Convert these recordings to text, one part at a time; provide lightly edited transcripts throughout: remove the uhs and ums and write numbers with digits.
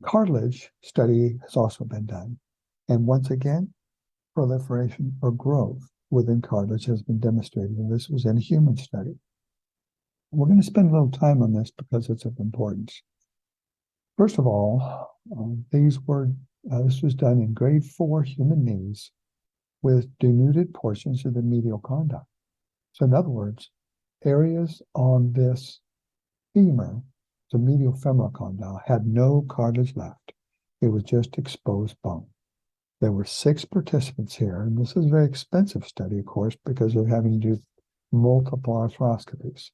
cartilage study has also been done. And once again, proliferation or growth within cartilage has been demonstrated. And this was in a human study. We're going to spend a little time on this because it's of importance. First of all, this was done in grade 4 human knees with denuded portions of the medial condyle. So in other words, areas on this femur, the medial femoral condyle, had no cartilage left. It was just exposed bone. There were 6 participants here, and this is a very expensive study, of course, because of having to do multiple arthroscopies.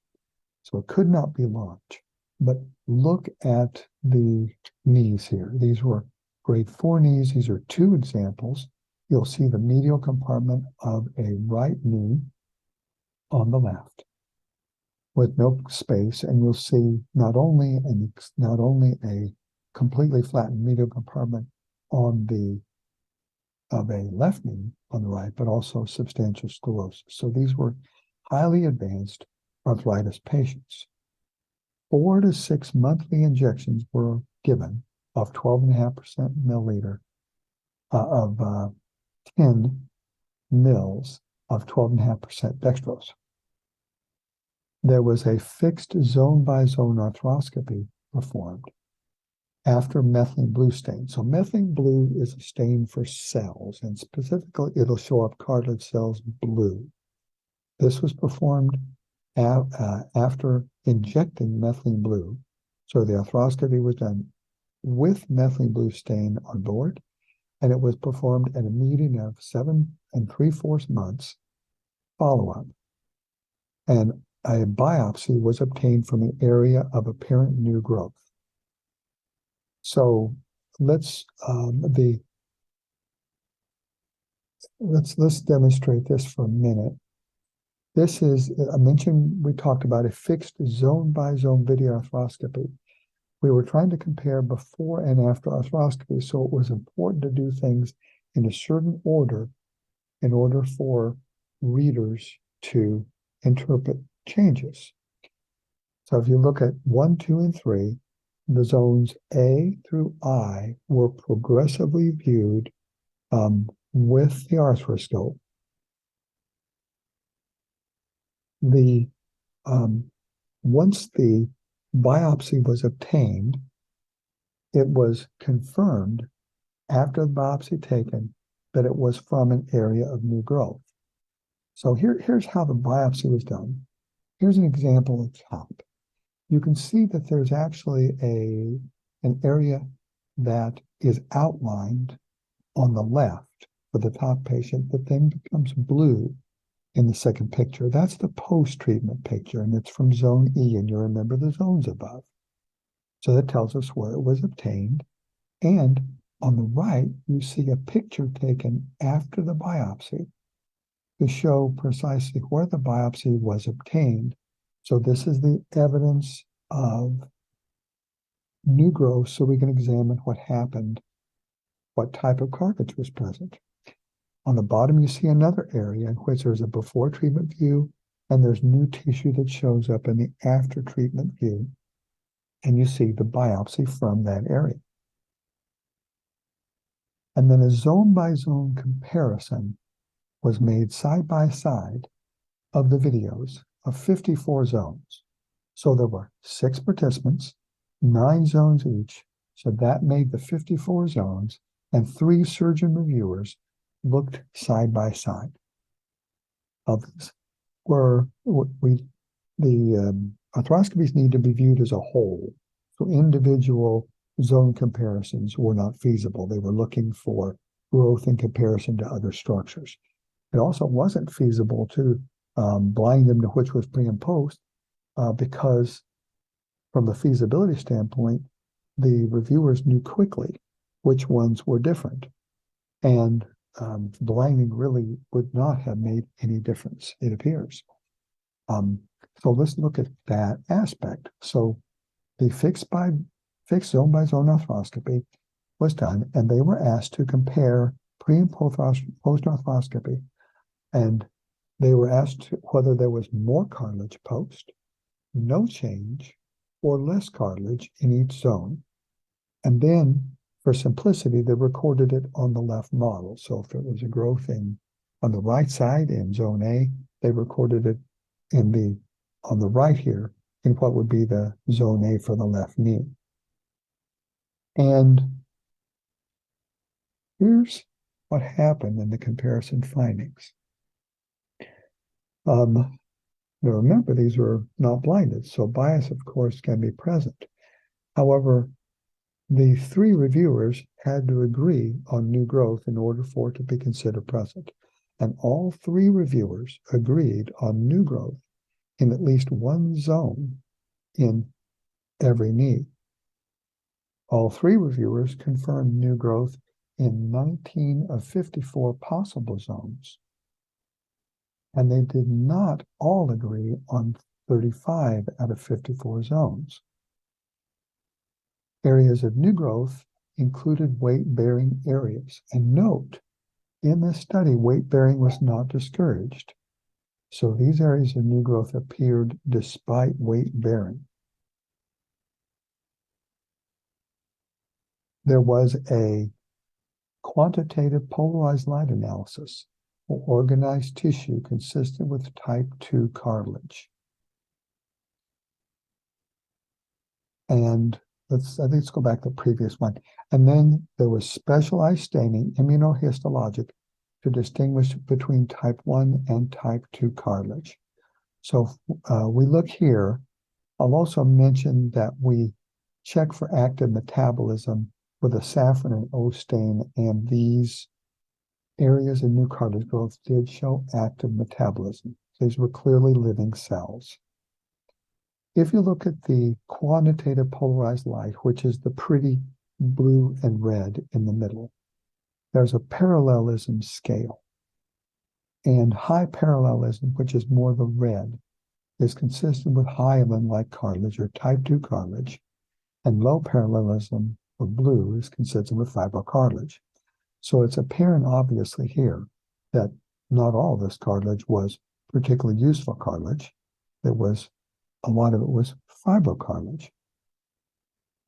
So it could not be large. But look at the knees here. These were grade 4 knees. These are 2 examples. You'll see the medial compartment of a right knee on the left with no space, and you'll see not only a completely flattened medial compartment of a left knee on the right, but also substantial sclerosis. So these were highly advanced arthritis patients. 4 to 6 monthly injections were given of 12.5% milliliter of 10 mils of 12.5% dextrose. There was a fixed zone-by-zone arthroscopy performed after methylene blue stain. So methylene blue is a stain for cells, and specifically it'll show up cartilage cells blue. This was performed after injecting methylene blue. So the arthroscopy was done with methylene blue stain on board, and it was performed at a median of 7 3/4 months follow-up. And a biopsy was obtained from an area of apparent new growth. So let's demonstrate this for a minute. This is, we talked about a fixed zone-by-zone video arthroscopy. We were trying to compare before and after arthroscopy, so it was important to do things in a certain order in order for readers to interpret changes. So if you look at 1, 2, and 3, the zones A through I were progressively viewed with the arthroscope. Once the biopsy was obtained, it was confirmed after the biopsy taken that it was from an area of new growth. So here's how the biopsy was done. Here's an example at the top. You can see that there's actually an area that is outlined on the left for the top patient that then becomes blue in the second picture. That's the post-treatment picture, and it's from zone E, and you remember the zones above. So that tells us where it was obtained. And on the right, you see a picture taken after the biopsy to show precisely where the biopsy was obtained. So this is the evidence of new growth, so we can examine what happened, what type of cartilage was present. On the bottom, you see another area in which there's a before treatment view, and there's new tissue that shows up in the after treatment view, and you see the biopsy from that area. And then a zone-by-zone comparison was made side by side of the videos of 54 zones. So there were 6 participants, 9 zones each, so that made the 54 zones, and 3 surgeon reviewers looked side by side. Others arthroscopies need to be viewed as a whole. So individual zone comparisons were not feasible. They were looking for growth in comparison to other structures. It also wasn't feasible to blind them to which was pre and post because from the feasibility standpoint, the reviewers knew quickly which ones were different. And blinding really would not have made any difference, it appears. So let's look at that aspect. So the fixed zone-by-zone arthroscopy was done, and they were asked to compare pre and post arthroscopy, and they were asked whether there was more cartilage post, no change, or less cartilage in each zone. And then, for simplicity, they recorded it on the left model. So if it was a growth on the right side in zone A, they recorded it on the right here in what would be the zone A for the left knee. And here's what happened in the comparison findings. Now remember, these were not blinded, so bias, of course, can be present. However, the three reviewers had to agree on new growth in order for it to be considered present. And all three reviewers agreed on new growth in at least one zone in every knee. All three reviewers confirmed new growth in 19 of 54 possible zones. And they did not all agree on 35 out of 54 zones. Areas of new growth included weight-bearing areas. And note, in this study, weight-bearing was not discouraged. So these areas of new growth appeared despite weight-bearing. There was a quantitative polarized light analysis for organized tissue consistent with type 2 cartilage. And let's go back to the previous one. And then there was specialized staining, immunohistologic, to distinguish between type 1 and type 2 cartilage. So we look here. I'll also mention that we check for active metabolism with a saffron and O stain, and these areas of new cartilage growth did show active metabolism. These were clearly living cells. If you look at the quantitative polarized light, which is the pretty blue and red in the middle, there's a parallelism scale. And high parallelism, which is more the red, is consistent with hyaline-like cartilage or type 2 cartilage, and low parallelism, or blue, is consistent with fibrocartilage. So it's apparent, obviously, here that not all this cartilage was particularly useful cartilage. A lot of it was fibrocartilage.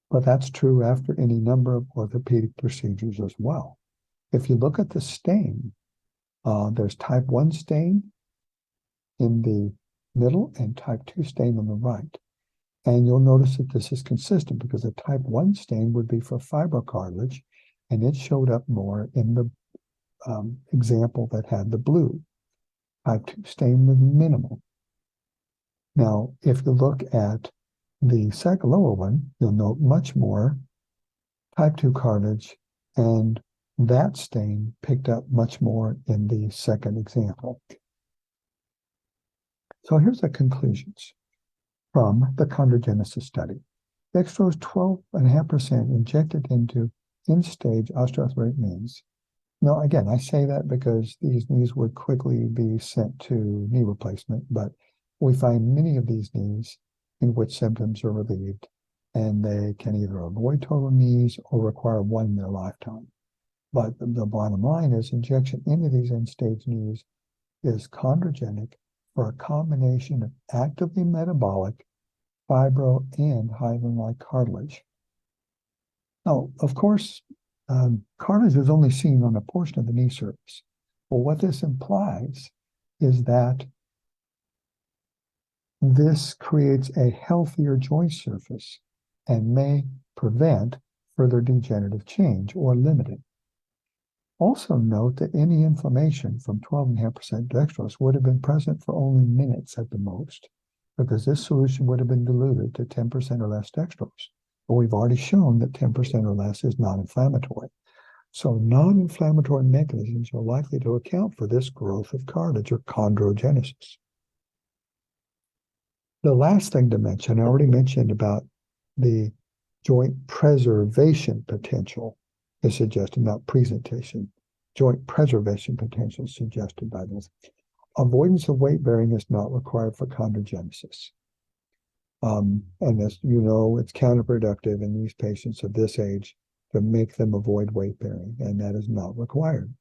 But that's true after any number of orthopedic procedures as well. If you look at the stain, there's type 1 stain in the middle and type 2 stain on the right. And you'll notice that this is consistent because the type 1 stain would be for fibrocartilage, and it showed up more in the example that had the blue. Type 2 stain was minimal. Now, if you look at the second lower one, you'll note much more type 2 cartilage, and that stain picked up much more in the second example. So here's the conclusions from the chondrogenesis study. Dextrose 12.5% injected into end-stage osteoarthritic knees. Now, again, I say that because these knees would quickly be sent to knee replacement, but we find many of these knees in which symptoms are relieved, and they can either avoid total knees or require one in their lifetime. But the bottom line is injection into these end-stage knees is chondrogenic for a combination of actively metabolic, fibro, and hyaline-like cartilage. Now, of course, cartilage is only seen on a portion of the knee surface. Well, what this implies is that this creates a healthier joint surface and may prevent further degenerative change or limit it. Also note that any inflammation from 12.5% dextrose would have been present for only minutes at the most, because this solution would have been diluted to 10% or less dextrose. But we've already shown that 10% or less is non-inflammatory. So non-inflammatory mechanisms are likely to account for this growth of cartilage or chondrogenesis. The last thing to mention, I already mentioned about the joint preservation potential is suggested, not presentation. Joint preservation potential is suggested by this. Avoidance of weight bearing is not required for chondrogenesis. And as you know, it's counterproductive in these patients of this age to make them avoid weight bearing, and that is not required.